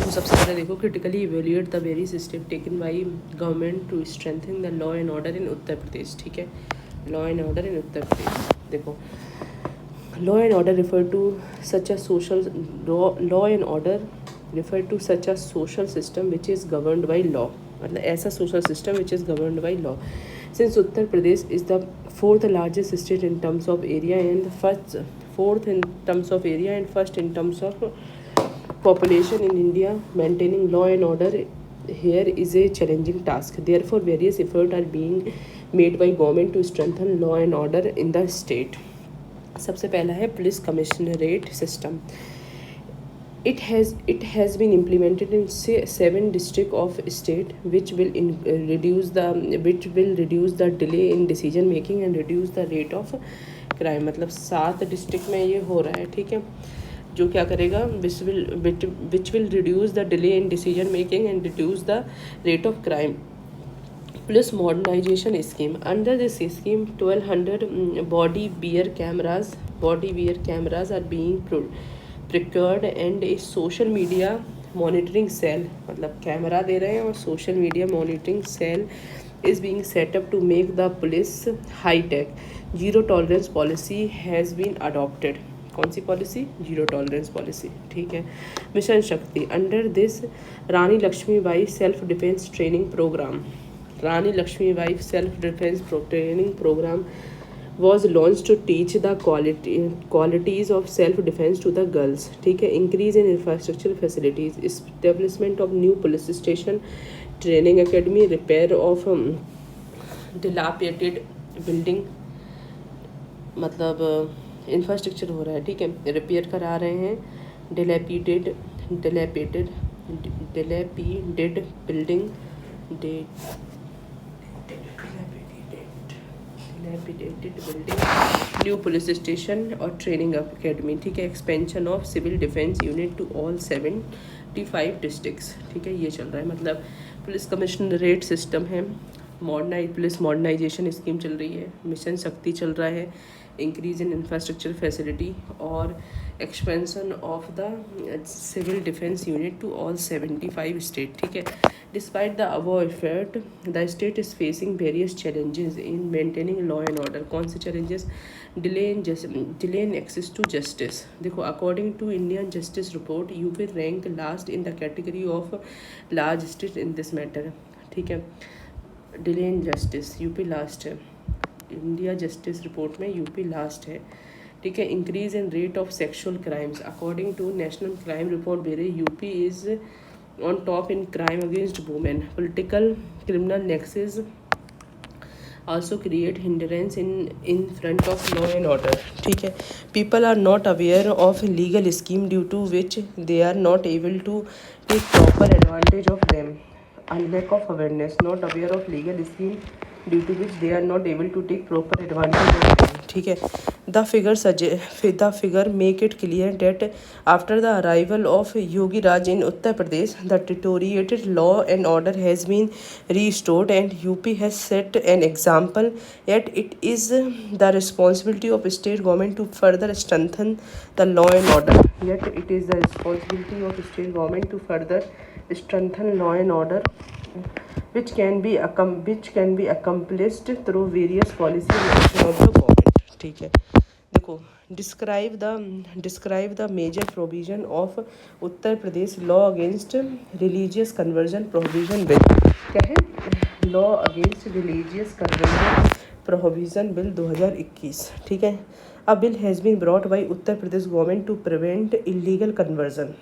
तो सबसे पहले देखो, critically evaluate the various step taken by government to strengthen the law and order in Uttar Pradesh. ठीक है, law and order in Uttar Pradesh. देखो, law and order refer to such a social law and order refer to such a social system which is governed by law. मतलब ऐसा social system which is governed by law. Since Uttar Pradesh is the fourth largest state in terms of area and fourth in terms of area and first in terms of population in India, maintaining law and order here is a challenging task. Therefore, various efforts are being made by government to strengthen law and order in the state. सबसे पहला है police commissionerate system. It has been implemented in 7 districts of state, which will reduce the delay in decision making and reduce the rate of crime. मतलब 7 district में ये हो रहा है. ठीक है, जो क्या करेगा, which will reduce the delay in decision making and reduce the rate of crime. Plus modernization scheme. Under this scheme, 1200 body wear cameras are being procured and a social media monitoring cell, मतलब camera दे रहे हैं और social media monitoring cell is being set up to make the police high tech. Zero tolerance policy has been adopted. कौन सी policy? Zero tolerance policy. ठीक है. Mission Shakti. Under this Rani Lakshmibai self defence training programme. Rani Lakshmibai self defence training programme was launched to teach the qualities of self-defense to the girls. ठीक है. Increase in infrastructure facilities, establishment of new police station, training academy, repair of dilapidated building. मतलब infrastructure हो रहा है. ठीक है, repair करा रहे हैं. dilapidated building, new police station और ट्रेनिंग अकेडमी. ठीक है. Expansion of civil defence unit to all 75 districts. ठीक है, ये चल रहा है. मतलब पुलिस कमिश्नरेट सिस्टम है, पुलिस मॉडर्नाइजेशन स्कीम चल रही है, मिशन शक्ति चल रहा है, इंक्रीज इन इंफ्रास्ट्रक्चर फैसिलिटी और expansion of the civil defence unit to all 75 state. ठीक है. Despite the above effort, the state is facing various challenges in maintaining law and order. कौन से challenges? Delay in access to justice. देखो, according to Indian justice report, UP rank last in the category of large state in this matter. ठीक है. Delay in justice, UP last है. India justice report में UP last है. ठीक है. Increase in rate of sexual crimes. According to national crime report bureau, UP is on top in crime against women. Political criminal Nexus also create hindrance in front of law and order. ठीक है. People are not aware of legal scheme due to which they are not able to take proper advantage of them. A lack of awareness, not aware of legal scheme due to which they are not able to take proper advantage of them. ठीक है. The figure make it clear that after the arrival of Yogi Raj in Uttar Pradesh, the deteriorated law and order has been restored and UP has set an example. Yet it is the responsibility of state government to further strengthen the law and order. Which can be accomplished through various policy and action of the government. ठीक है. देखो, describe the major provision of Uttar Pradesh law against religious conversion prohibition bill. क्या है? law against religious conversion prohibition bill 2021. ठीक है. A bill has been brought by Uttar Pradesh government to prevent illegal conversion.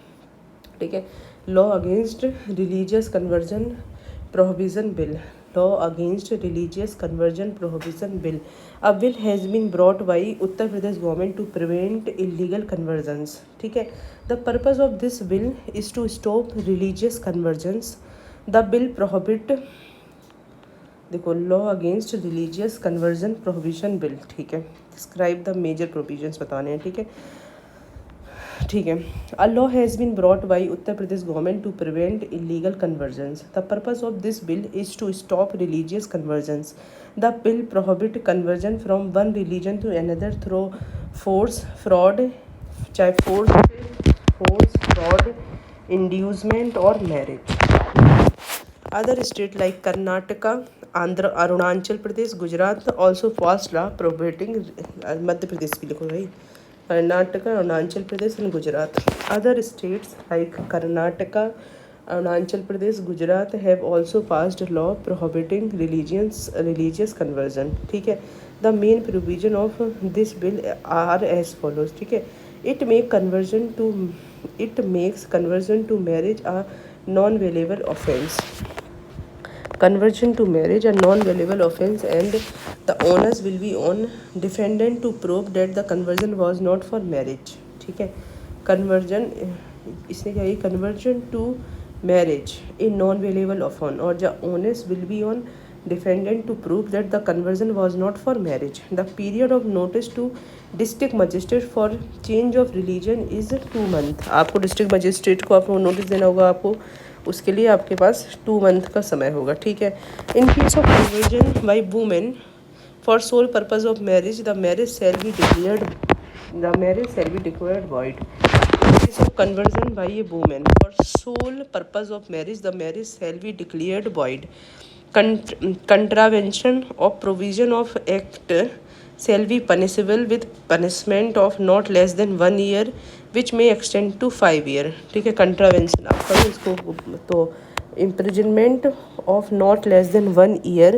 ठीक है. law against religious conversion prohibition bill. Law against religious conversion prohibition bill. A bill has been brought by Uttar Pradesh government to prevent illegal conversions. ठीक है. The purpose of this bill is to stop religious conversions. The bill prohibit, देखो, law against religious conversion prohibition bill. ठीक है. Describe the major provisions बताने हैं. ठीक है. ठीक है. A law has been brought by Uttar Pradesh government to prevent illegal conversions. The purpose of this bill is to stop religious conversions. The bill prohibits conversion from one religion to another through force, fraud, चाहे force, fraud, inducement or marriage. Other states like Karnataka, Andhra, Arunachal Pradesh, Gujarat also passed law prohibiting Madhya Pradesh भी लिखो भाई, Karnataka, Arunachal Pradesh and Gujarat. Other states like Karnataka, Arunachal Pradesh, Gujarat have also passed law prohibiting religious conversion. ठीक है. The main provision of this bill are as follows. ठीक है. It makes conversion to marriage a non-valuable offense. Conversion to marriage a non-valuable offense, and the onus will be on defendant to prove that the conversion was not for marriage. ठीक है. Conversion इसने क्या है, conversion to marriage a non-valuable offense, और the onus will be on defendant to prove that the conversion was not for marriage. The period of notice to district magistrate for change of religion is 2 months. आपको district magistrate को आपको notice देना होगा, आपको उसके लिए आपके पास 2 month का समय होगा. ठीक है. In case of conversion by women for sole purpose of marriage, the marriage shall be declared void. In case of conversion by a woman for sole purpose of marriage, the marriage shall be declared void. Contravention of provision of act shall be punishable with punishment of not less than 1 year, which may extend to 5 years. ठीक है. Contravention आप करो इसको तो imprisonment of not less than 1 year,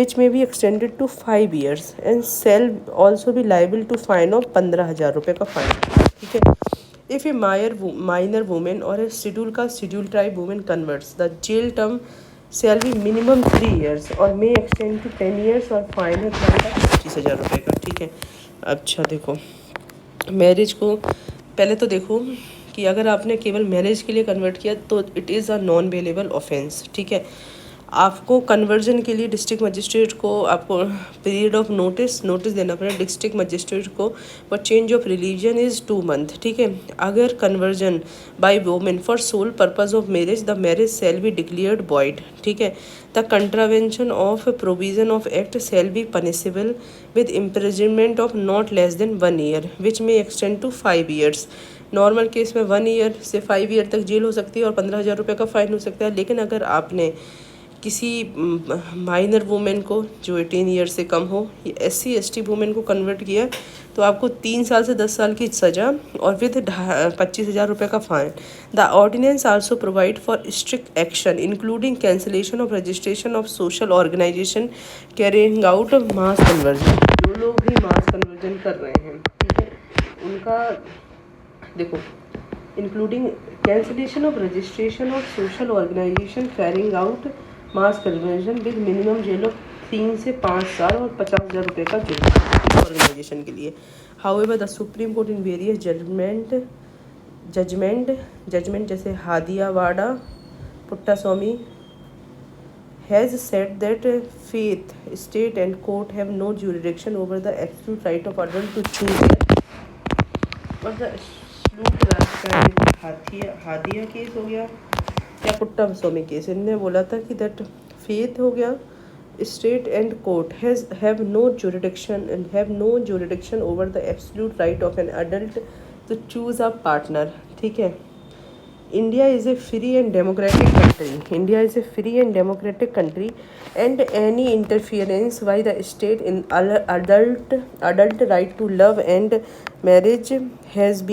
which may be extended to 5 years, and shall also be liable to fine of 15,000 रुपये का fine. ठीक है. If a minor woman or a scheduled tribe woman converts, the jail term shall be minimum 3 years और may extend to 10 years और fine है 25,000 रुपये का. ठीक है. अच्छा देखो, मैरिज को पहले तो देखो कि अगर आपने केवल मैरिज के लिए कन्वर्ट किया तो it is a non वेलेबल offence. ठीक है. आपको कन्वर्जन के लिए डिस्ट्रिक्ट मजिस्ट्रेट को आपको पीरियड ऑफ नोटिस देना पड़ेगा डिस्ट्रिक्ट मजिस्ट्रेट को. For change of religion is 2 month. ठीक है. अगर conversion by women for sole purpose of marriage, the marriage shall be declared void. ठीक है. The contravention of provision of act shall be punishable with imprisonment of not less than 1 year, which may extend to 5 years. Normal case में 1 year से 5 year तक jail हो सकती है और 15,000 रुपये का फाइन हो सकता है. लेकिन अगर आपने किसी माइनर वुमेन को जो 18 ईयर से कम हो, या SC/ST वुमेन को कन्वर्ट किया, तो आपको 3 साल से 10 साल की सज़ा और विद 25,000 रुपये का fine. The ordinance also provide for strict action including cancellation of registration of social organisation carrying out mass conversion. जो लोग भी मास कन्वर्जन कर रहे हैं, ठीक है, उनका देखो, including cancellation of registration of social organisation carrying out mass conversion with minimum jail of 3 से 5 साल और 50,000 रुपये का जेल ऑर्गेनाइजेशन के लिए. However the supreme court in various judgment जैसे हादियावाड़ा, Puttaswamy has said that faith state and court have no jurisdiction over the absolute right of adult to choose. और द हादिया केस हो गया या पुट्टास्वामी केस, इनने बोला था कि दैट फेथ हो गया, state and court have no jurisdiction over the absolute right of an adult to choose a partner. ठीक है. India is a free and democratic country, and any interference by the state in adult right to love and marriage has a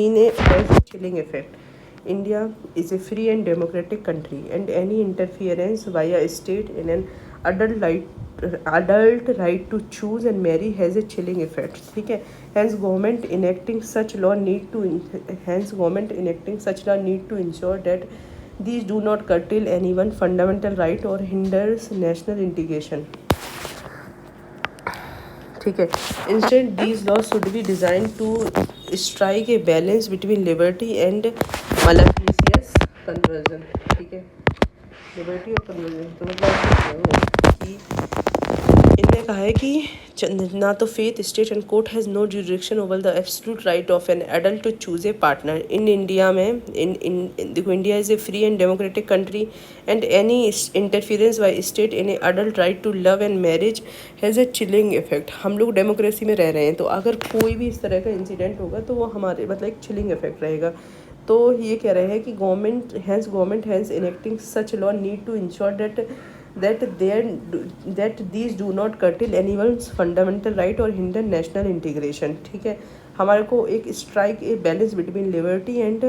chilling effect. India is a free and democratic country, and any interference by a state in an adult right to choose and marry has a chilling effect. ठीक है. Hence government enacting such law need to ensure that these do not curtail anyone's fundamental right or hinders national integration. ठीक है. Instead, these laws should be designed to strike a balance between liberty and malicious conversion. ठीक है. Liberty और conversion तो मतलब कि इनने कहा है कि ना तो faith state and court has no jurisdiction over the absolute right of an adult to choose a partner. In India में देखो, India is a free and democratic country, and any interference by state in a adult right to love and marriage has a chilling effect. हम लोग democracy में रह रहे हैं, तो अगर कोई भी इस तरह का इंसिडेंट होगा तो वो हमारे मतलब एक चिलिंग इफेक्ट रहेगा. तो ये कह रहे हैं कि government has enacting such law need to ensure that these do not curtail anyone's fundamental right और हिंडर नेशनल इंटीग्रेशन। ठीक है, हमारे को एक strike a balance between liberty and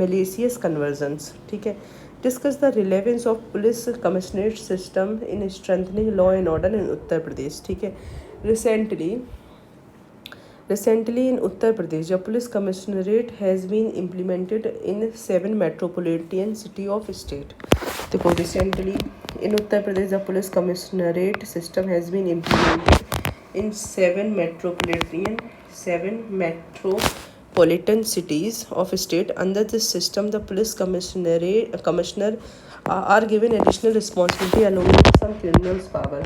malicious conversions. ठीक है, discuss the relevance of police commissionerate system in strengthening law and order in Uttar Pradesh. ठीक है, Recently in Uttar Pradesh, the police commissionerate has been implemented in 7 metropolitan city of state. देखो, recently in Uttar Pradesh, the police commissionerate system has been implemented in 7 metropolitan cities of state. Under this system, the police commissioner are given additional responsibility along with some criminals power.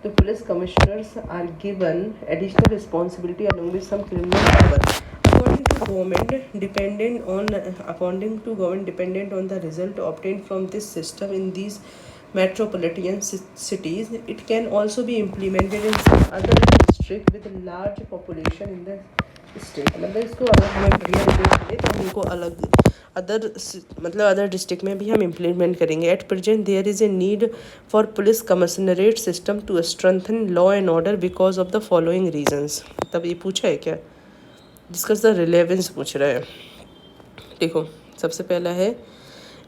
The police commissioners are given additional responsibility along with some criminal power. According to government, dependent on the result obtained from this system in these metropolitan cities, it can also be implemented in some other district with a large population in the state. मतलब इसको अगर हमें बढ़िया report मिले तो हम इनको अलग अदर डिस्ट्रिक्ट में भी हम इम्प्लीमेंट करेंगे। At present there is a need for police commissionerate system to strengthen law and order because of the following reasons. तब ये पूछा है क्या, डिस्कस द रिलेवेंस पूछ रहा है। देखो, सबसे पहला है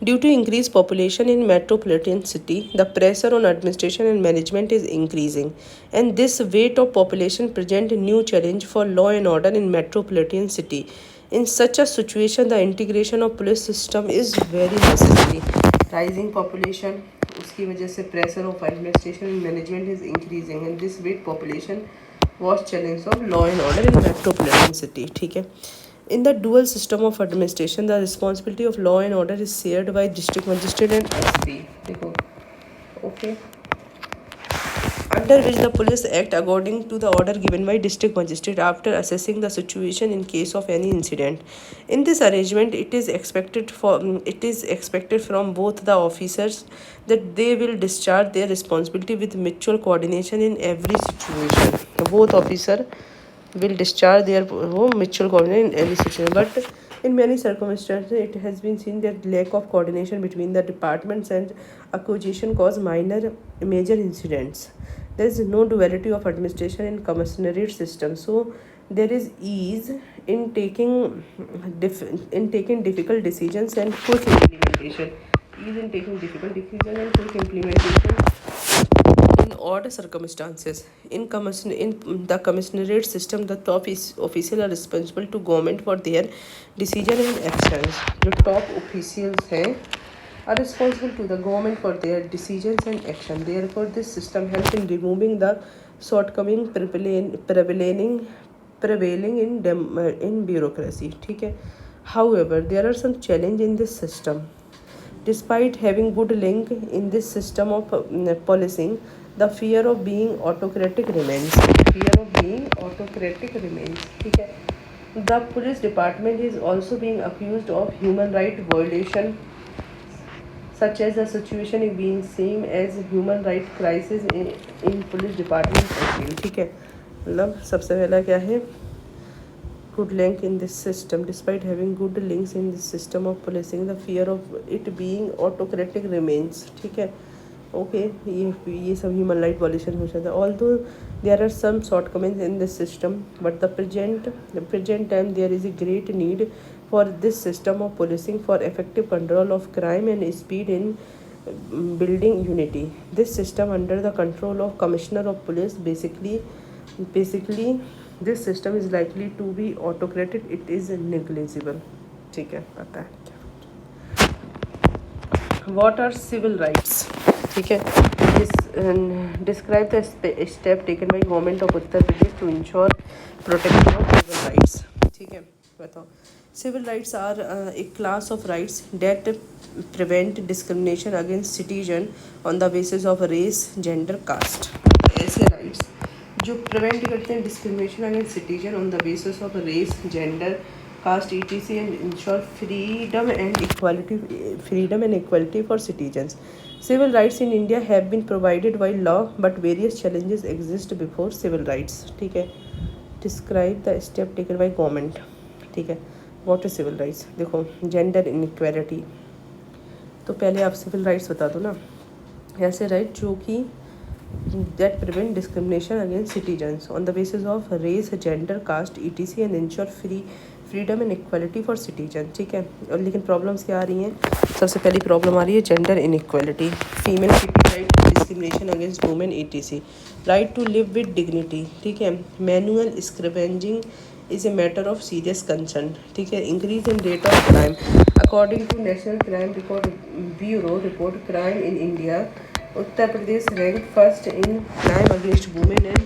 due to increase population in metropolitan city the pressure on administration and management is increasing and this weight of population present new challenge for law and order in metropolitan city. In such a situation, the integration of police system is very necessary. Rising population, उसकी वजह से pressure of administration and management is increasing, and this weight population was challenge of law and order in metropolitan city. ठीक है, in the dual system of administration, the responsibility of law and order is shared by district magistrate and SP. देखो, okay. Under which the police act according to the order given by district magistrate after assessing the situation in case of any incident. In this arrangement, it is expected from both the officers that they will discharge their responsibility with mutual coordination in every situation. Both officer will discharge their mutual coordination in every situation. But in many circumstances, it has been seen that lack of coordination between the departments and accusation cause major incidents. There is no duality of administration in commissionerate system, so there is ease in taking difficult decisions and quick implementation. In odd circumstances, in the commissionerate system, the top officials are responsible to government for their decision and actions. जो top officials हैं are responsible to the government for their decisions and action. Therefore, this system helps in removing the shortcoming prevailing in bureaucracy. ठीक है, however, there are some challenge in this system. Despite having good link in this system of policing, the fear of being autocratic remains. ठीक है, the police department is also being accused of human right violation, such as the situation is being same as human right crisis in police department. ठीक है, मतलब सबसे पहला क्या है, good link in this system. Despite having good links in this system of policing, the fear of it being autocratic remains. ठीक है, okay, ये सब ह्यूमन राइट वॉल्यूशन हो जाता है. Although there are some shortcomings in this system, but the present time there is a great need for this system of policing for effective control of crime and speed in building unity. This system under the control of Commissioner of Police, basically this system is likely to be autocratic. It is negligible. ठीक है, पता है. What are civil rights? ठीक है, describe the step taken by government of Uttar Pradesh to ensure protection of civil rights. ठीक है, बताओ. Civil rights are a class of rights that prevent discrimination against citizen on the basis of race, gender, caste. ऐसे rights जो prevent करते हैं discrimination against citizen on the basis of race, gender, caste, etc. and ensure freedom and equality for citizens. Civil rights in India have been provided by law, but various challenges exist before civil rights. ठीक है, describe the step taken by government. ठीक है, what is civil rights. देखो, gender inequality, तो पहले आप civil rights बता दो ना। ऐसे राइट जो कि that prevent discrimination against citizens on the basis of race, gender, caste, etc. and ensure freedom and equality for citizens। ठीक है, और लेकिन प्रॉब्लम्स क्या आ रही हैं? सबसे पहली प्रॉब्लम आ रही है gender inequality, female right, discrimination against women etc, right to live with dignity. ठीक है, manual scavenging is a matter of serious concern। ठीक है, increase in rate of crime according to national crime record bureau report, crime in India, Uttar Pradesh rank first in crime against women and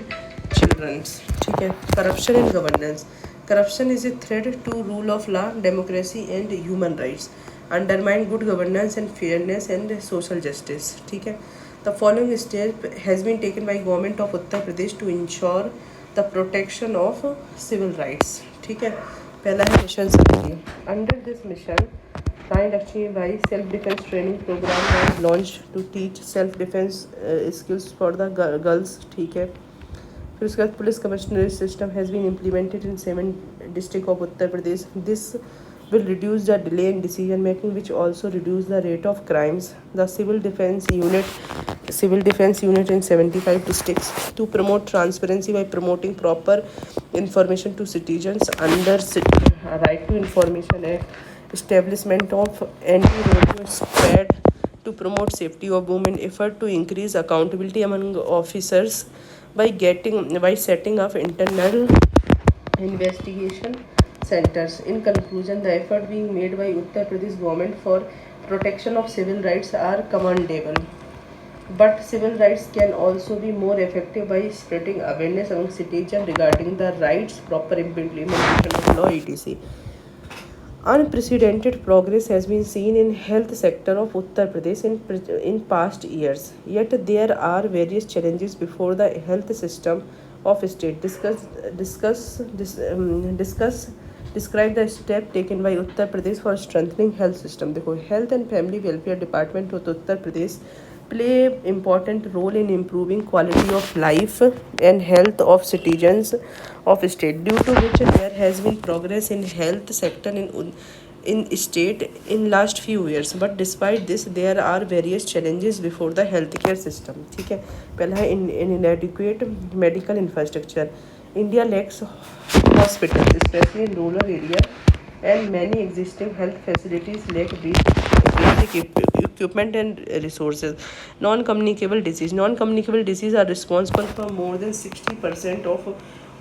childrens. ठीक है, corruption in governance, corruption is a threat to rule of law, democracy and human rights, undermine good governance and fairness and social justice. ठीक है, the following step has been taken by government of Uttar Pradesh to ensure the protection of civil rights. ठीक है, पहला है mission Shakti. Under this mission kind achieved by self defense training program was launched to teach self defense skills for the girls। ठीक है, फिर उसके बाद police commissionerate system has been implemented in 7 district of Uttar Pradesh. This will reduce the delay in decision making, which also reduce the rate of crimes। The civil defense unit in 75 districts to promote transparency by promoting proper information to citizens under right to information act, establishment of anti-rodeo squad to promote safety of women, effort to increase accountability among officers by setting up internal investigation centers। In conclusion, the effort being made by Uttar Pradesh government for protection of civil rights are commendable, but civil rights can also be more effective by spreading awareness among citizens regarding the rights, proper implementation of law etc। Unprecedented progress has been seen in health sector of Uttar Pradesh in past years, yet there are various challenges before the health system of state। Describe the step taken by Uttar Pradesh for strengthening health system। देखो, health and family welfare department of Uttar Pradesh play important role in improving quality of life and health of citizens of state, due to which there has been progress in health sector in state in last few years, but despite this there are various challenges before the healthcare system। ठीक है, पहला है inadequate medical infrastructure। India lacks hospitals, especially in rural area, and many existing health facilities lack basic equipment and resources। Non-communicable disease are responsible for more than 60% of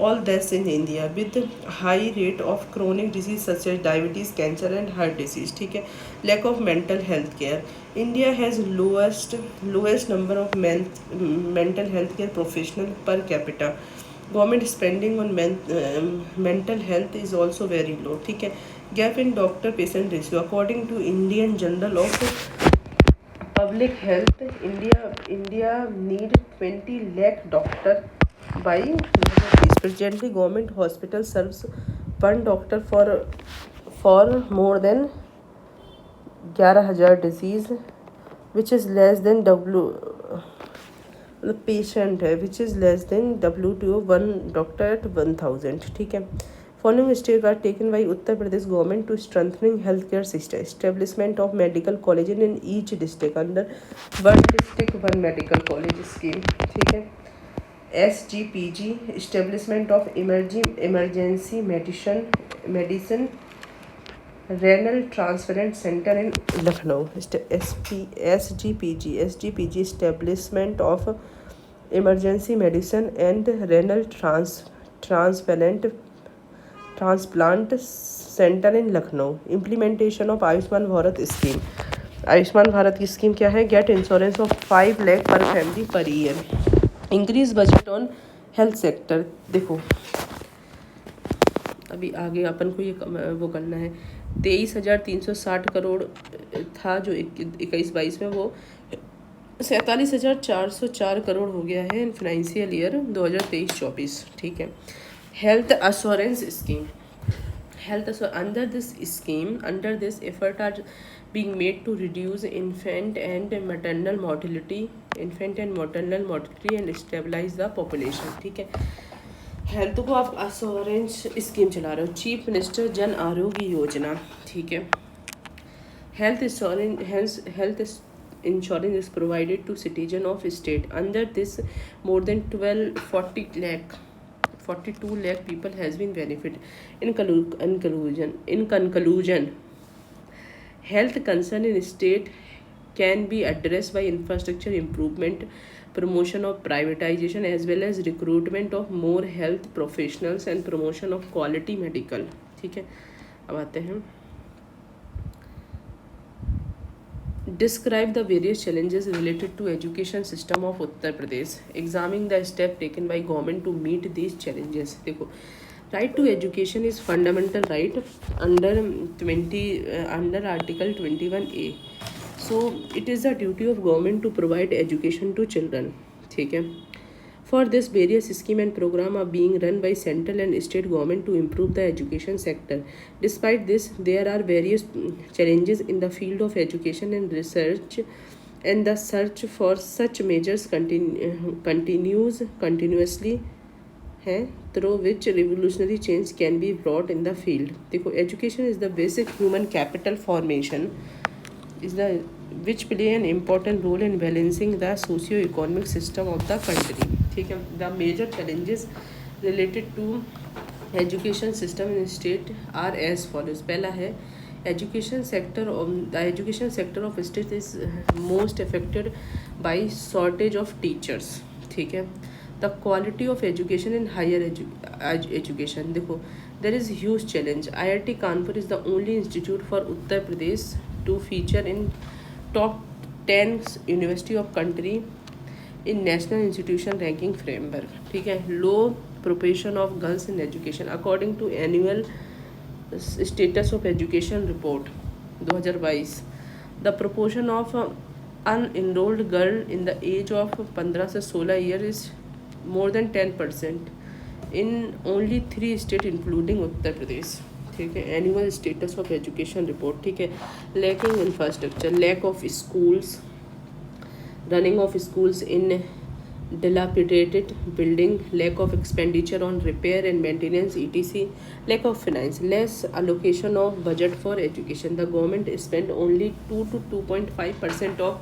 all deaths in India, with high rate of chronic disease such as diabetes, cancer and heart disease। ठीक है, lack of mental health care। India has lowest number of mental health care professional per capita। Government spending on mental health is also very low. ठीक है, gap in doctor patient ratio according to Indian journal of public health, India need 20 lakh doctor by 2030। Presently government hospital serves 1 doctor for more than 11,000 disease, which is less than patient है, which is less than WTO 1 doctor at 1000। ठीक है, following step are taken by Uttar Pradesh government to strengthening health care system. Establishment of medical college in each district under 1 district 1 medical college scheme. ठीक है, SGPG establishment of emergency medicine renal transplant centre in Lucknow. SGPG establishment of emergency medicine and renal transplant centre in Lucknow. Implementation of Ayushman Bharat scheme. Ayushman Bharat की scheme क्या है? Get insurance of 5 lakh per family per year. Increase budget on health sector. देखो, अभी आगे अपन को ये वो करना है, 23,360 करोड़ था जो 21-22 में, वो 47,404 करोड़ हो गया है इन फाइनेंशियल ईयर 2023-24। ठीक है, health assurance scheme. Under this effort are being made to reduce infant and maternal mortality and stabilize the population। ठीक है, हेल्थ को आप अश्योरेंस स्कीम चला रहे हो, चीफ मिनिस्टर जन आरोग्य योजना, ठीक है। Health insurance is provided to citizen of state. Under this, more than 42 lakh people has been benefit. In conclusion, health concern in state can be addressed by infrastructure improvement, promotion of privatization, as well as recruitment of more health professionals and promotion of quality medical, ठीक है। अब आते हैं, describe the various challenges related to education system of Uttar Pradesh. Examine the step taken by government to meet these challenges. देखो, right to education is fundamental right under under Article 21A. So it is the duty of government to provide education to children, ठीक है। For this, various scheme and program are being run by central and state government to improve the education sector. Despite this, there are various challenges in the field of education and research, and the search for such measures continuously है, through which revolutionary change can be brought in the field. देखो, education is the basic human capital formation is the which play an important role in balancing the socio-economic system of the country, ठीक है। The major challenges related to education system in state are as follows. पहला है, education sector of state is most affected by shortage of teachers, ठीक है। The quality of education in higher education, देखो, there is huge challenge. IIT Kanpur is the only institute for Uttar Pradesh to feature in top 10 university of country in national institution ranking framework, ठीक है। लो proportion of girls in education according to annual status of education report 2022, the proportion of unenrolled girl in the age of 15 से 16 year is more than 10% in only 3 states including Uttar Pradesh, ठीक है। Annual status of education report, ठीक है। Lacking infrastructure, lack of schools, running of schools in dilapidated building, lack of expenditure on repair and maintenance etc, lack of finance, less allocation of budget for education. The government spent only 2 to 2.5% of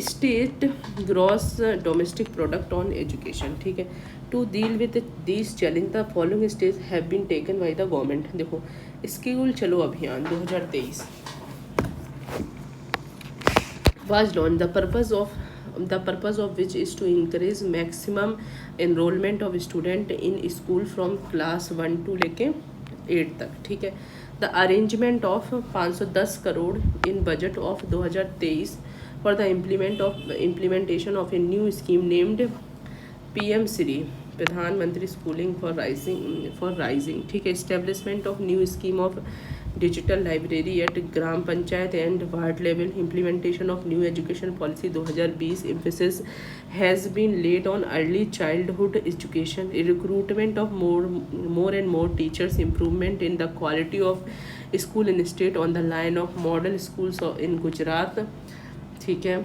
state gross domestic product on education, ठीक है। To deal with these challenge, the following steps have been taken by the government. देखो, school चलो अभियान 2023 was launched. The purpose of which is to encourage maximum enrollment of student in school from class 1 to लेके 8 तक, ठीक है। The arrangement of 510 crore in budget of 2023 for the implementation of a new scheme named PM Shri, Pradhan Mantri schooling for rising, ठीक है। Establishment of new scheme of digital library at gram panchayat and ward level, implementation of new education policy 2020, emphasis has been laid on early childhood education, recruitment of more and more teachers, improvement in the quality of school in state on the line of model schools in Gujarat, ठीक है।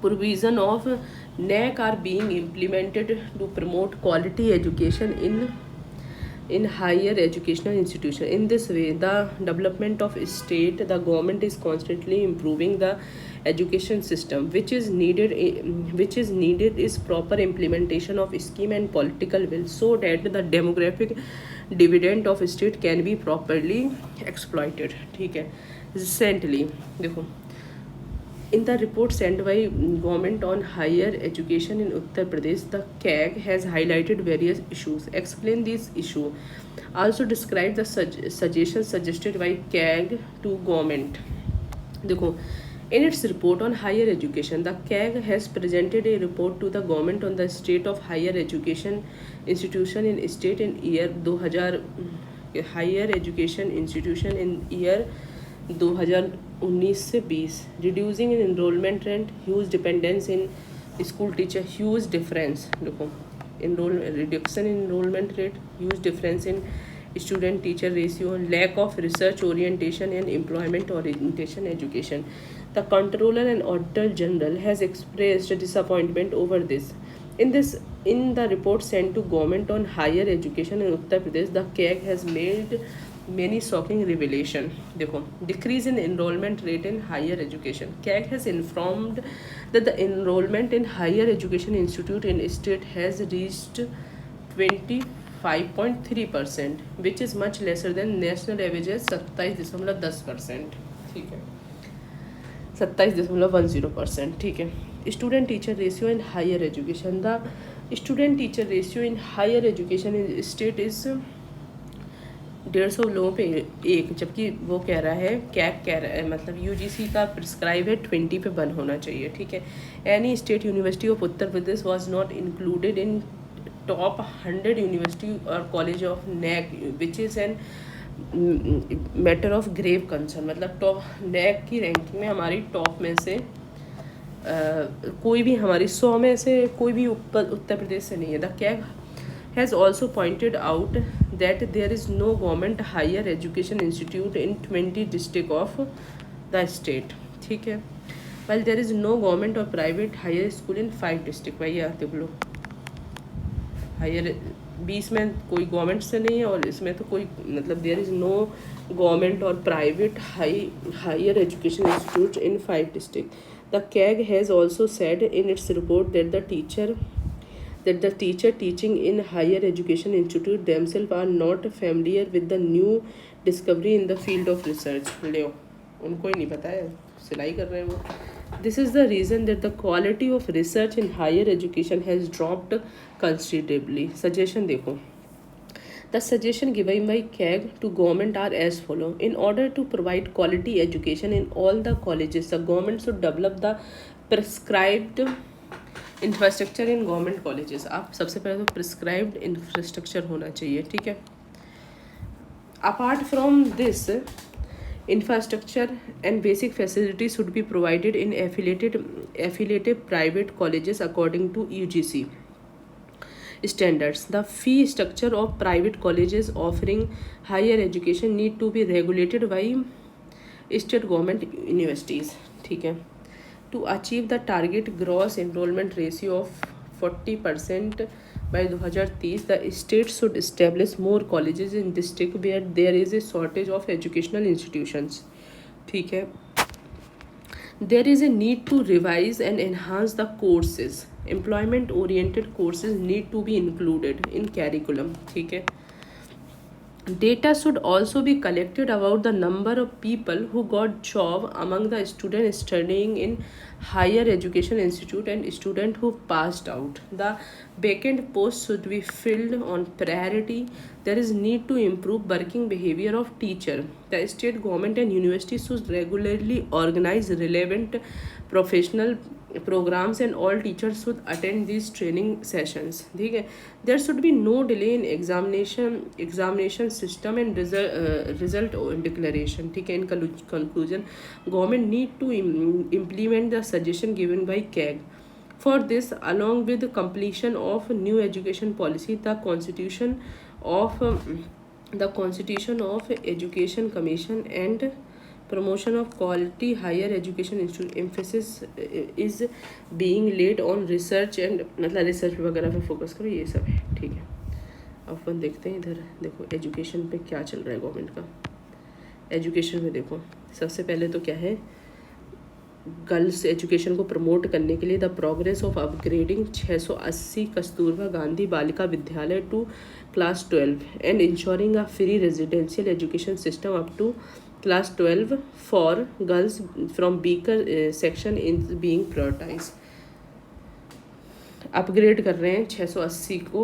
Provision of NAC are being implemented to promote quality education in higher educational institution. In this way, the development of state, the government is constantly improving the education system. Which is needed is proper implementation of scheme and political will, so that the demographic dividend of state can be properly exploited, ठीक है। Recently, देखो, in the report sent by government on higher education in Uttar Pradesh, the CAG has highlighted various issues. Explain this issue. Also describe the suggestions suggested by CAG to government. देखो, in its report on higher education, the CAG has presented a report to the government on the state of higher education institution in state in year 2000 higher education institution in year 2019 से 20, reducing in enrollment rate, huge dependence in school teacher, huge difference, देखो, reduction in enrollment rate, huge difference in student teacher ratio, lack of research orientation and employment orientation education. The Controller and Auditor General has expressed disappointment over this. In the report sent to government on higher education in Uttar Pradesh, the CAG has made many shocking revelation. देखो, decrease in enrollment rate in higher education. CAG has informed that the enrollment in higher education institute in state has reached 25.3%, which is much lesser than national average 27.10%. ठीक है, 27.10%. ठीक है. Student teacher ratio in higher education. The student teacher ratio in higher education in state is 150 लोगों पे एक, जबकि वो कह रहा है, कैग कह रहा है, मतलब यूजीसी का प्रिस्क्राइब है 20 पे बंद होना चाहिए. ठीक है. Any state university of Uttar Pradesh was not included in top 100 university और college of NAAC, which is an matter of grave concern. मतलब टॉप नैक की रैंकिंग में हमारी टॉप में से कोई भी, हमारी 100 में से कोई भी उत्तर प्रदेश से नहीं है. The CAG has also pointed out that there is no government higher education institute in 20 district of the state. ठीक है. Well there is no government और private higher school in 5 district. भाई यार देख लो, हायर 20 में कोई गवर्नमेंट से नहीं है और इसमें तो कोई, मतलब देयर इज़ नो गवर्नमेंट और private higher education institute in 5 district. The CAG has also said in its report that the teacher teaching in higher education institute themselves are not familiar with the new discovery in the field of research. ले उनको ही नहीं पता है, सिलाई कर रहे हैं वो. This is the reason that the quality of research in higher education has dropped considerably. Suggestion देखो. The suggestion given by CAG to government are as follow. In order to provide quality education in all the colleges, the government should develop the prescribed infrastructure in government colleges. आप सबसे पहले तो prescribed infrastructure होना चाहिए. ठीक है. Apart from this, infrastructure and basic facilities should be provided in affiliated private colleges according to UGC standards. The fee structure of private colleges offering higher education need to be regulated by state government universities. ठीक है. To achieve the target gross enrollment ratio of 40% by 2030, the state should establish more colleges in district where there is a shortage of educational institutions. ठीक है. There is a need to revise and enhance the courses. Employment oriented courses need to be included in curriculum. ठीक है. Data should also be collected about the number of people who got job among the students studying in higher education institute and student who passed out. The vacant posts should be filled on priority. There is need to improve working behavior of teacher. The state government and universities should regularly organize relevant professional programs and all teachers should attend these training sessions. ठीक है. There should be no delay in examination system and result declaration. ठीक है. In conclusion, government need to implement the suggestion given by CAG. For this, along with the completion of new education policy, the constitution of Education Commission and promotion of quality higher education institute emphasis is being laid on research and, मतलब research वगैरह पे focus करो, ये सब है. ठीक है. अब अपन देखते हैं इधर. देखो एजुकेशन पे क्या चल रहा है गवर्नमेंट का. एजुकेशन में देखो, सबसे पहले तो क्या है, गर्ल्स एजुकेशन को प्रमोट करने के लिए the progress of upgrading 680 Kasturba Gandhi Balika Vidyalaya to class 12 and ensuring a free residential education system up to class 12 for girls from weaker section in being prioritized. Upgrade कर रहे हैं 680 को,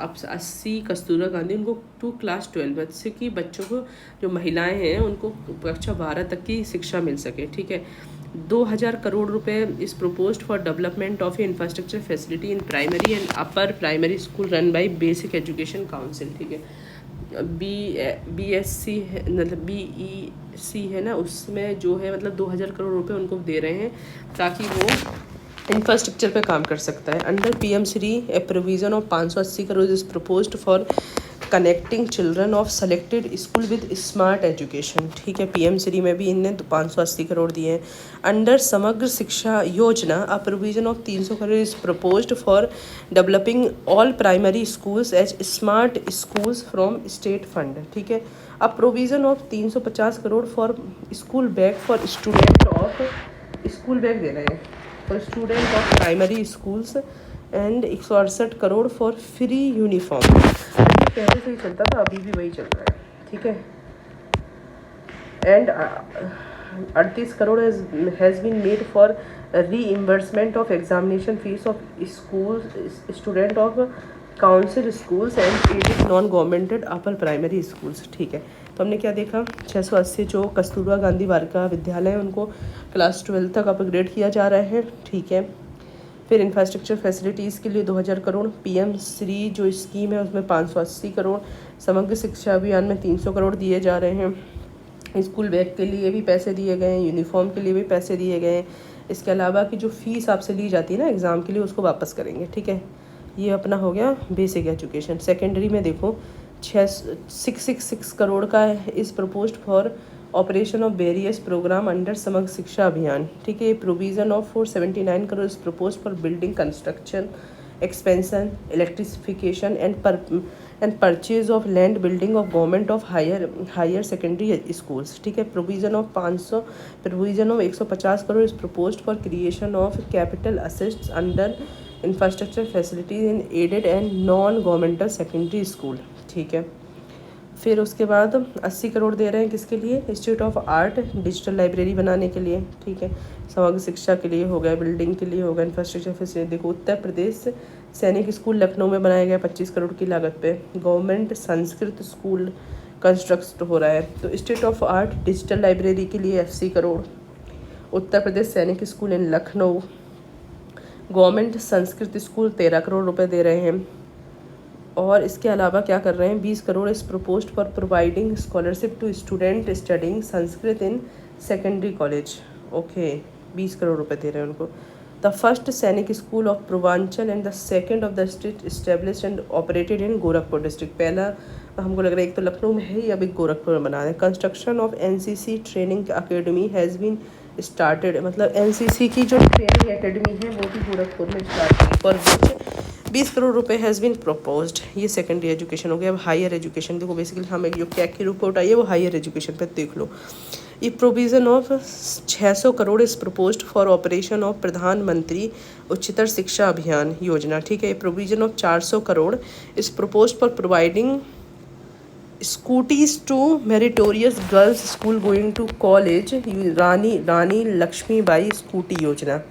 अब 80 कस्तूरबा गांधी उनको टू क्लास 12, जिससे कि बच्चों को, जो महिलाएं हैं, उनको कक्षा 12 तक की शिक्षा मिल सके. ठीक है. 2000 करोड़ रुपए is proposed for development of infrastructure facility in primary and upper primary school run by basic education council. ठीक है. BSC है, मतलब BEC है ना, उसमें जो है मतलब 2000 करोड़ रुपए उनको दे रहे हैं ताकि वो इंफ्रास्ट्रक्चर पे काम कर सकता है. Under PM Shri A provision of 580 crore is proposed for connecting children of selected school with smart education, ठीक है। पीएम श्री में भी इनने 580 करोड़ दिए हैं। Under Samagra Shiksha Yojana a provision of 300 crore is proposed for developing all primary schools as smart schools from state fund, ठीक है। A provision of 350 crore for school bag for student of, school bag दे रहे हैं for student of primary schools and 168 crore for free uniform. पहले से ही चलता था, अभी भी वही चल रहा है, ठीक है। And 38 crore has been made for reimbursement of examination fees of school student of council schools and aided non governmented upper primary schools, ठीक है। तो हमने क्या देखा, 680 जो कस्तूरबा गांधी बालिका विद्यालय उनको क्लास 12 तक अपग्रेड किया जा रहा है, ठीक है। फिर इंफ्रास्ट्रक्चर फैसिलिटीज़ के लिए 2000 करोड़, पीएम श्री जो स्कीम है उसमें 580 करोड़, समग्र शिक्षा अभियान में 300 करोड़ दिए जा रहे हैं। स्कूल बैग के लिए भी पैसे दिए गए हैं, यूनिफॉर्म के लिए भी पैसे दिए गए हैं। इसके अलावा कि जो फ़ीस आपसे ली जाती है ना एग्ज़ाम के लिए, उसको वापस करेंगे, ठीक है। ये अपना हो गया बेसिक एजुकेशन। सेकेंडरी में देखो 666 करोड़ का is proposed for operation of various program under Samagra Shiksha Abhiyan, ठीक है। Provision of 479 crore is propose for building construction expansion electrification and purchase of land building of government of higher secondary schools, ठीक है। Provision of 150 crore is propose for creation of capital assist under infrastructure facilities in aided and non governmental secondary school, ठीक है। फिर उसके बाद 80 करोड़ दे रहे हैं किसके लिए, institute of art digital library बनाने के लिए, ठीक है। समग्र शिक्षा के लिए हो गया, बिल्डिंग के लिए हो गया, इंफ्रास्ट्रक्चर फैसिलिटी। देखो उत्तर प्रदेश सैनिक स्कूल लखनऊ में बनाया गया 25 करोड़ की लागत पे। गवर्नमेंट संस्कृत स्कूल कंस्ट्रक्ट हो रहा है। तो institute of art digital library के लिए 80 करोड़। उत्तर प्रदेश सैनिक स्कूल इन लखनऊ, गवर्नमेंट संस्कृत स्कूल 13 करोड़ रुपए दे रहे हैं। और इसके अलावा क्या कर रहे हैं, 20 crore is proposed for providing scholarship to student studying Sanskrit in secondary college, okay. 20 crore रुपए दे रहे हैं उनको। The first Sainik school of Purvanchal and the second of the state established and operated in Gorakhpur district. पहला हमको लग रहा है एक तो लखनऊ में है, अब एक गोरखपुर में बना है। Construction of NCC training academy has been started, मतलब एनसीसी की जो ट्रेनिंग एकेडमी है वो भी गोरखपुर में स्टार्ट हुई, फॉर विच 20 करोड़ रुपए हैज़ बीन प्रपोज्ड। ये सेकेंडरी एजुकेशन हो गया। अब हायर एजुकेशन देखो, बेसिकली हमें जो कैक की रिपोर्ट आई है वो हायर एजुकेशन पे देख लो। ये provision of 600 crore is proposed for operation of Pradhan Mantri Uchchatar Shiksha Abhiyan Yojana, ठीक है। ये provision of 400 crore is proposed for providing scooties to meritorious girls school going to college, Rani Lakshmibai scooty Yojana,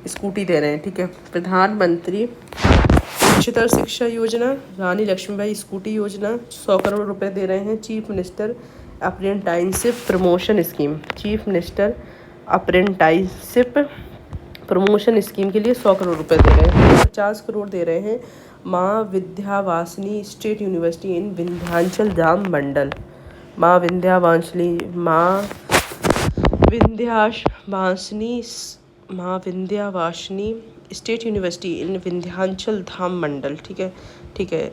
scooty दे रहे हैं, ठीक है। प्रधानमंत्री उच्चतर शिक्षा योजना, रानी लक्ष्मीबाई स्कूटी योजना 100 करोड़ रुपए दे रहे हैं। Chief minister apprenticeship promotion scheme, chief minister apprenticeship promotion scheme के लिए 100 करोड़ रुपए दे रहे हैं। 50 करोड़ दे रहे हैं Maa Vindhyavasini state university in Vindhyachal Dham Mandal, Maa Vindhyavasini state university in Vindhyachal Dham Mandal, ठीक है, ठीक है।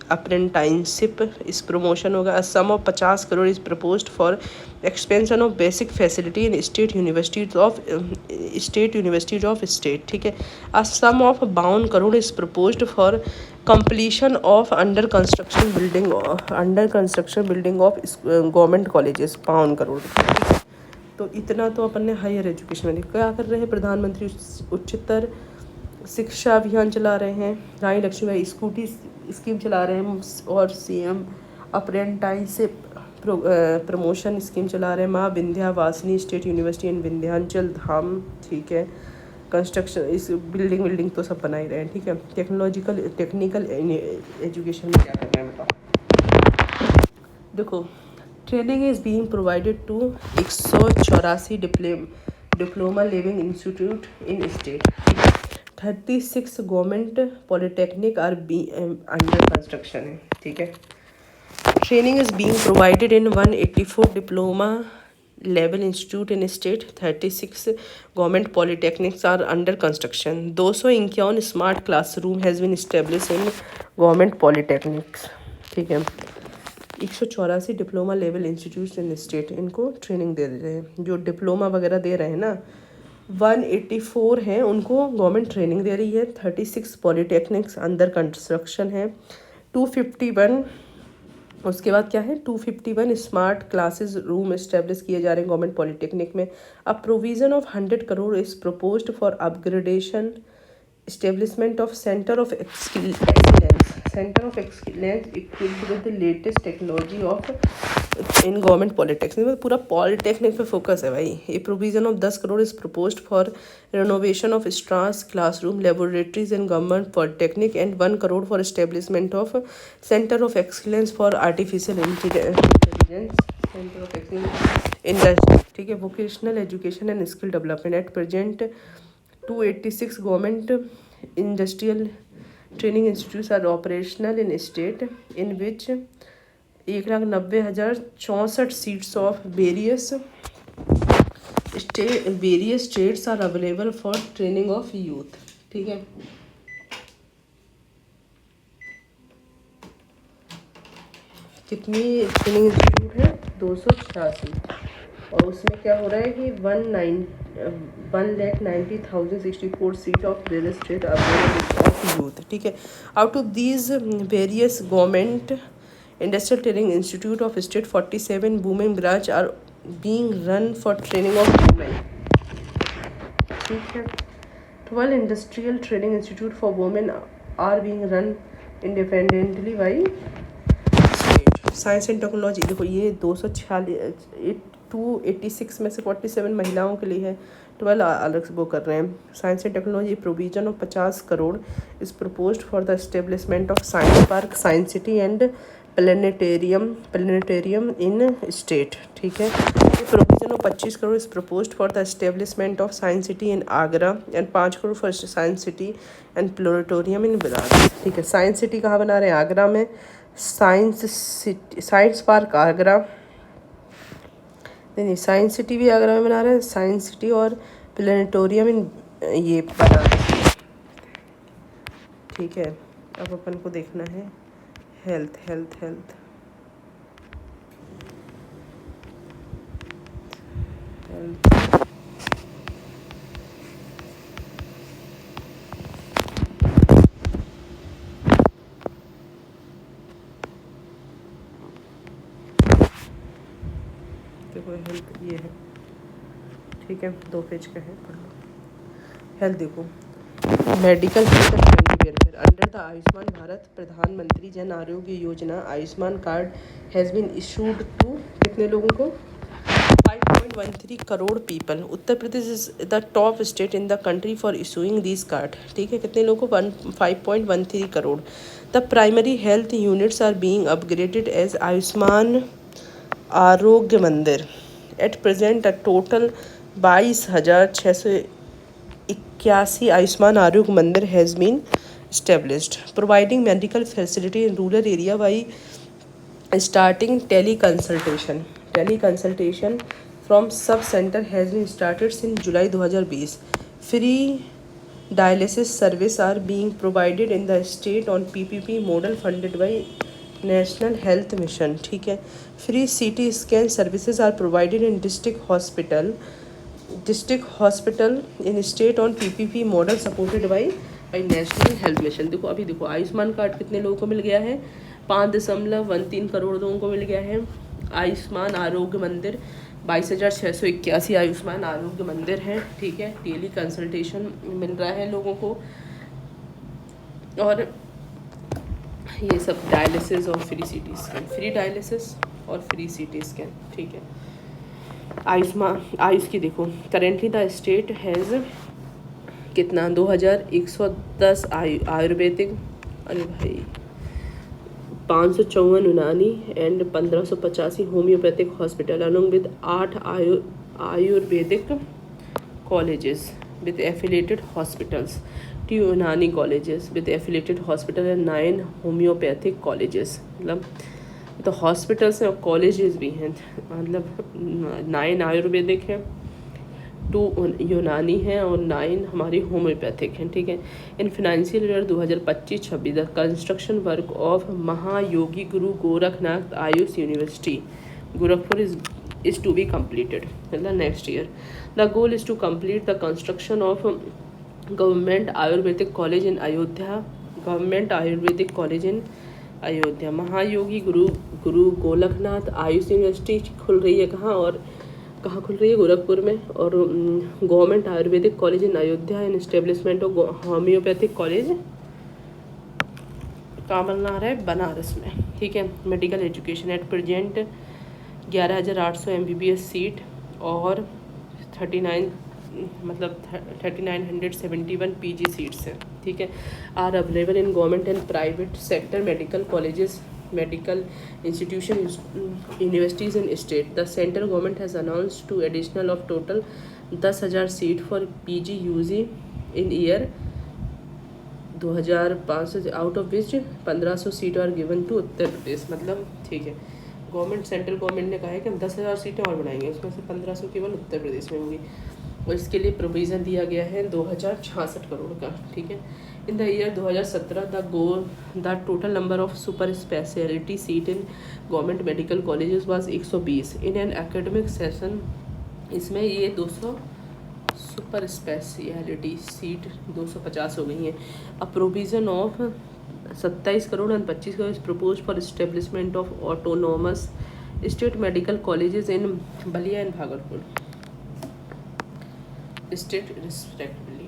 अप्रेंटाइनशिप इस प्रमोशन होगा। A sum of 50 crore is proposed for expansion of basic facility in state universities of state, ठीक है। A sum of 52 crore is proposed for completion of under construction building of government colleges 52 crore, ठीक है। तो इतना तो अपन ने हायर एजुकेशन में क्या कर रहे हैं, प्रधानमंत्री उच्चतर शिक्षा अभियान चला रहे हैं, रानी लक्ष्मीबाई स्कूटी स्कीम चला रहे हैं, और सीएम अप्रेंटाइनशिप प्रमोशन स्कीम चला रहे हैं, Maa Vindhyavasini state university in Vindhyachal धाम, ठीक है। कंस्ट्रक्शन इस बिल्डिंग तो सब बना ही रहे हैं, ठीक है। टेक्निकल एजुकेशन में क्या कर रहे हैं बताओ। देखो training is being provided to 184 diploma living institute in state, 36 government polytechnic are under construction है, ठीक है। Training is being provided in 184 diploma level institute in state, 36 government polytechnics are under construction. 251 smart classroom has been establish in government polytechnics, ठीक है। 184 diploma level institute in state इनको training दे रहे हैं। जो डिप्लोमा वगैरह दे रहे हैं ना, 184 हैं, उनको गवर्नमेंट ट्रेनिंग दे रही है। 36 पॉलीटेक्निक्स अंडर कंस्ट्रक्शन है। 251, उसके बाद क्या है, 251 स्मार्ट क्लासेस रूम इस्टेब्लिश किए जा रहे हैं गवर्नमेंट पॉलीटेक्निक में। अ provision of 100 crore is proposed for upgradation establishment of center of excellence equipped with the latest technology of in government polytechnic में पूरा पॉलिटेक्निक पे फोकस है भाई। ए provision of 10 crore is proposed for renovation of स्ट्रास classroom laboratories in government polytechnic and 1 crore for establishment of centre of excellence for artificial intelligence centre of excellence industry. ठीक है। Vocational education and skill development at present 286 government industrial training institutes are operational in state in which 1,90,064 seats of various states are available for training of youth। ठीक है। कितनी training institute है, 286, और उसमें क्या हो रहा है कि 1,90,064 seat of various state of youth. ठीक है। Out of these various government industrial training institute of state 47 women branch are being run for training of women. ठीक है। 12 industrial training institute for women are being run independently by state. Science and technology, देखो ये 286 में से 47 महिलाओं के लिए है, 12 अलग से वो कर रहे हैं। Science and technology provision of 50 crore is proposed for the establishment of science park, science city and planetarium in state. ठीक है। Provision of 25 crore is proposed for the establishment of science city in Agra and 5 crore for science city and planetarium in Bilar. ठीक है। Science city कहाँ बना रहे हैं, आगरा में। Science park Agra, नहीं साइंस सिटी भी आगरा में बना रहे हैं, साइंस सिटी और प्लेनेटोरियम इन ये बना रहे हैं। ठीक है। अब अपन को देखना है हेल्थ हेल्थ हेल्थ हेल्थ देखो, हेल्थ ये है। ठीक है। 2 पेज का है, पढ़ लो। हेल्थ देखो, medical health and family welfare under the Ayushman Bharat Pradhan Mantri Jan Arogya Yojana Ayushman card has been issued to कितने लोगों को, 5.13 crore people. Uttar Pradesh is the top state in the country for issuing this card. ठीक है। कितने लोगों को, 5.13 crore. The primary health units are being upgraded as Ayushman Arogya Mandir. At present a total 22,681 Ayushman Arogya Mandir has been established providing medical facility in rural area by starting teleconsultation from sub center has been started since July 2020। free dialysis service are being provided in the state on PPP model funded by national health mission. ठीक है। Free CT scan services are provided in district hospital in state on PPP model supported by national health mission. देखो अभी देखो, Ayushman card कितने लोगों को मिल गया है, 5.13 करोड़ लोगों को मिल गया है। आयुष्मान आरोग्य मंदिर 22,681 आयुष्मान आरोग्य मंदिर है। ठीक है। डेली कंसल्टेशन मिल रहा है लोगों को, और ये सब डायलिसिस और free CT scan, free dialysis और फ्री CT स्कैन। ठीक है। आयुष की देखो, करेंटली द स्टेट हैज़ कितना, 2,110 आयुर्वेदिक, अरे भाई 554 यूनानी and 1,585 homeopathic hospital along with 8 Ayurvedic colleges with affiliated hospitals, 2 यूनानी colleges with affiliated hospital and 9 homeopathic colleges। मतलब तो हॉस्पिटल्स हैं और कॉलेजेस भी हैं, मतलब 9 आयुर्वेदिक हैं, 2 यूनानी हैं और 9 हमारी होम्योपैथिक हैं, ठीक है। In financial year 2025-26 the construction work of महायोगी गुरु Gorakhnath Ayush university Gorakhpur is to be completed in the next year. The goal is to complete the construction of Government Ayurvedic College in Ayodhya. Government Ayurvedic College in Ayodhya. महायोगी गुरु Gorakhnath Ayush university खुल रही है कहाँ, और कहाँ खुल रही है? गोरखपुर में। और government ayurvedic college in Ayodhya in establishment of homeopathic college कहाँ बनना रहा है? बनारस में, ठीक है। Medical education at present 11,800 MBBS seat और 3971 PG सीट्स हैं, ठीक है। Are available in government and private sector medical colleges medical institutions universities in state. The central government has announced to additional of total 10,000 seat for PG UG in year 2,500 out of which 1,500 seat are given to Uttar Pradesh. मतलब ठीक है, government central government ने कहा है कि हम 10,000 सीटें और बढ़ाएंगे, उसमें से 1,500 केवल उत्तर प्रदेश में होंगी और इसके लिए प्रोविज़न दिया गया है 2,066 करोड़ का, ठीक है। In the year 2017 the total number of super speciality seat in government medical colleges was 120 in an academic session. इसमें ये 200 सुपर स्पेशलिटी सीट 250 हो गई हैं। अ प्रोविज़न ऑफ 27 करोड़ और 25 crore is propose for establishment of autonomous state medical colleges in Ballia and Bhagalpur state respectively.